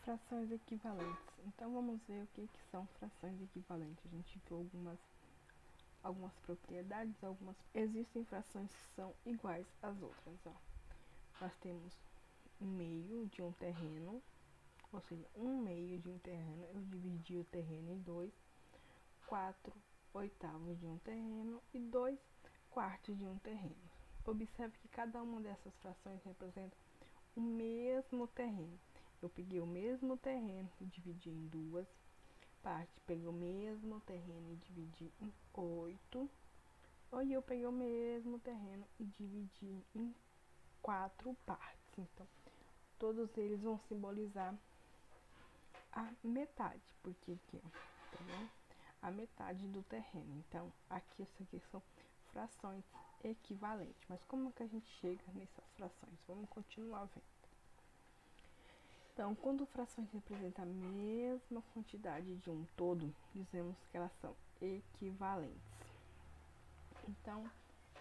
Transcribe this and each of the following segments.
Frações equivalentes. Então vamos ver o que são frações equivalentes. A gente viu algumas propriedades, existem frações que são iguais às outras. Ó. Nós temos um meio de um terreno, ou seja, um meio de um terreno, eu dividi o terreno em dois, 4/8 de um terreno e 2/4 de um terreno. Observe que cada uma dessas frações representa o mesmo terreno. Eu peguei o mesmo terreno e dividi em duas partes. Peguei o mesmo terreno e dividi em 8. Ou eu peguei o mesmo terreno e dividi em 4 partes. Então, todos eles vão simbolizar a metade, porque aqui, tá vendo? A metade do terreno. Então, isso aqui são frações equivalentes. Mas como que a gente chega nessas frações? Vamos continuar vendo. Então, quando frações representam a mesma quantidade de um todo, dizemos que elas são equivalentes. Então,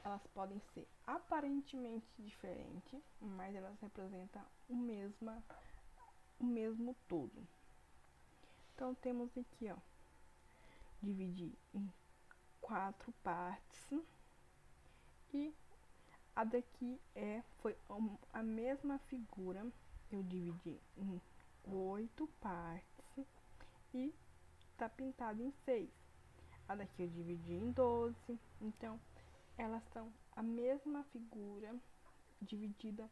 elas podem ser aparentemente diferentes, mas elas representam o mesmo todo. Então, temos aqui, ó, dividir em 4 partes e a daqui foi a mesma figura. Eu dividi em 8 partes e tá pintado em 6. A daqui eu dividi em 12. Então, elas são a mesma figura dividida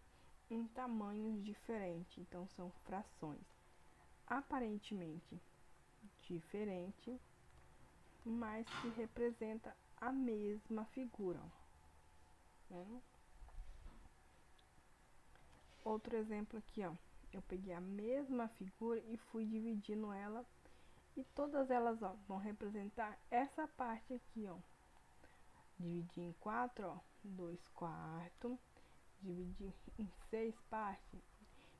em tamanhos diferentes. Então, são frações aparentemente diferentes, mas que representa a mesma figura. Né? Outro exemplo aqui, ó. Eu peguei a mesma figura e fui dividindo ela. E todas elas, ó, vão representar essa parte aqui, ó. Dividir em 4, ó, 2/4. Dividir em 6 partes.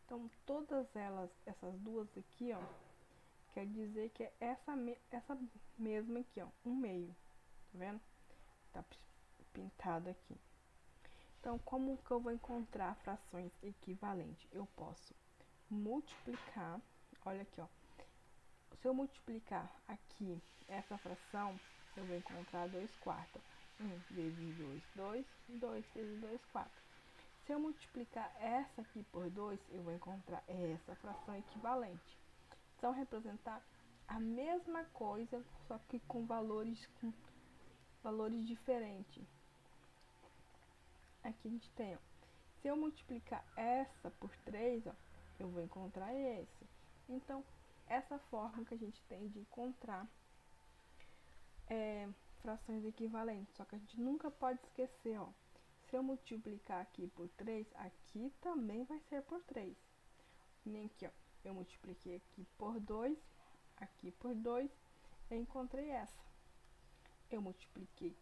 Então, todas elas, essas duas aqui, ó, quer dizer que é essa mesma aqui, ó, um meio. Tá vendo? Tá pintado aqui. Então, como que eu vou encontrar frações equivalentes? Eu posso multiplicar, olha aqui, ó. Se eu multiplicar aqui essa fração, eu vou encontrar 2/4. 1 vezes 2, 2. 2 vezes 2, 4. Se eu multiplicar essa aqui por 2, eu vou encontrar essa fração equivalente. São representar a mesma coisa, só que com valores diferentes. Aqui a gente tem, ó, se eu multiplicar essa por 3, ó, eu vou encontrar esse. Então, essa forma que a gente tem de encontrar frações equivalentes. Só que a gente nunca pode esquecer, ó, se eu multiplicar aqui por 3, aqui também vai ser por 3. Nem aqui, ó, eu multipliquei aqui por 2, aqui por 2, eu encontrei essa. Eu multipliquei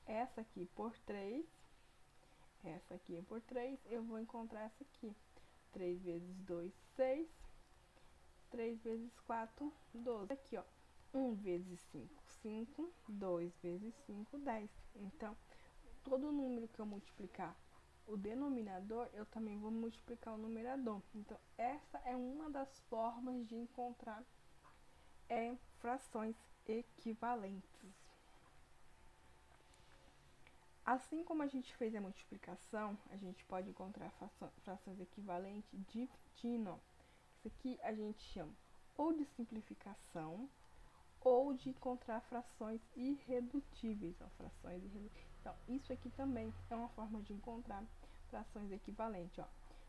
essa aqui por 3, essa aqui por 3, eu vou encontrar essa aqui. 3 vezes 2, 6. 3 vezes 4, 12. Aqui, ó, 1 vezes 5, 5. 2 vezes 5, 10. Então, todo número que eu multiplicar o denominador, eu também vou multiplicar o numerador. Então, essa é uma das formas de encontrar frações equivalentes. Assim como a gente fez a multiplicação, a gente pode encontrar frações equivalentes dividindo. Isso aqui a gente chama ou de simplificação ou de encontrar frações irredutíveis. Ó, frações irredutíveis. Então, isso aqui também é uma forma de encontrar frações equivalentes. Ó.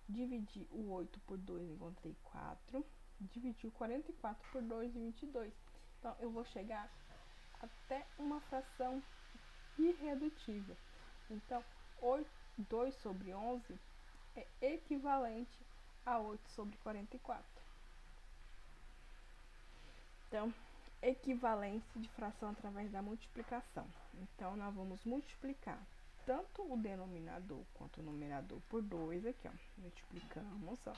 Dividi o 8 por 2, encontrei 4. Dividi o 44 por 2, 22. Então, eu vou chegar até uma fração irredutível. Então, 2 sobre 11 é equivalente a 8 sobre 44. Então, equivalência de fração através da multiplicação. Então, nós vamos multiplicar tanto o denominador quanto o numerador por 2 aqui, ó. Multiplicamos, ó.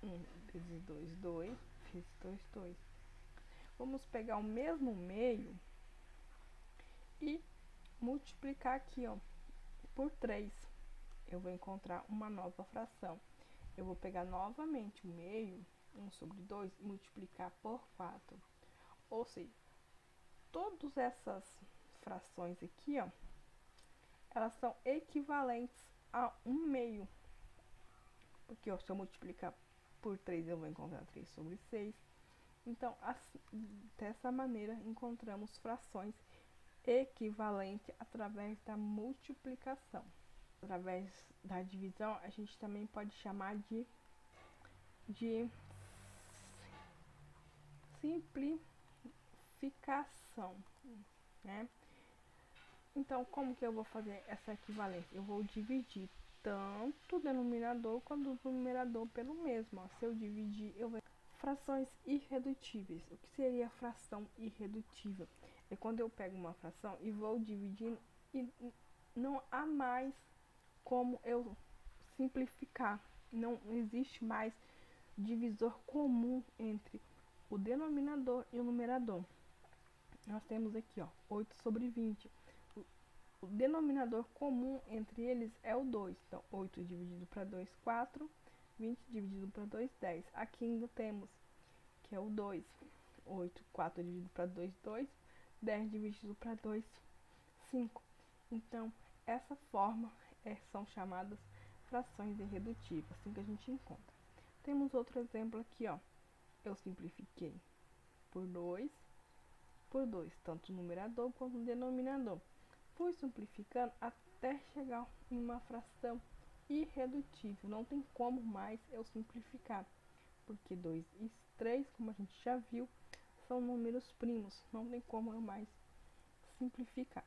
1 vezes 2, 2, vezes 2, 2. Vamos pegar o mesmo meio e multiplicar aqui, ó, por 3. Eu vou encontrar uma nova fração. eu vou pegar novamente o meio, 1 sobre 2, e multiplicar por 4. Ou seja, todas essas frações aqui, ó, elas são equivalentes a 1 meio. Porque ó, se eu multiplicar por 3, eu vou encontrar 3 sobre 6. Então, assim, dessa maneira, encontramos frações equivalentes através da multiplicação. Através da divisão, a gente também pode chamar de simplificação, né? Então, como que eu vou fazer essa equivalência? Eu vou dividir tanto o denominador quanto o numerador pelo mesmo. Ó. Se eu dividir, eu vou... Frações irredutíveis. O que seria fração irredutível? É quando eu pego uma fração e vou dividindo e não há mais como eu simplificar. Não existe mais divisor comum entre o denominador e o numerador. Nós temos aqui, ó, 8 sobre 20. O denominador comum entre eles é o 2. Então, 8 dividido para 2, 4. 20 dividido para 2, 10. Aqui ainda temos, que é o 2. 8, 4 dividido para 2, 2. 10 dividido para 2, 5. Então, essa forma são chamadas frações irredutíveis, assim que a gente encontra. Temos outro exemplo aqui, ó. Eu simplifiquei por 2, tanto o numerador quanto o denominador. Fui simplificando até chegar em uma fração irredutível. Não tem como mais eu simplificar, porque 2 e 3, como a gente já viu, são números primos. Não tem como eu mais simplificar.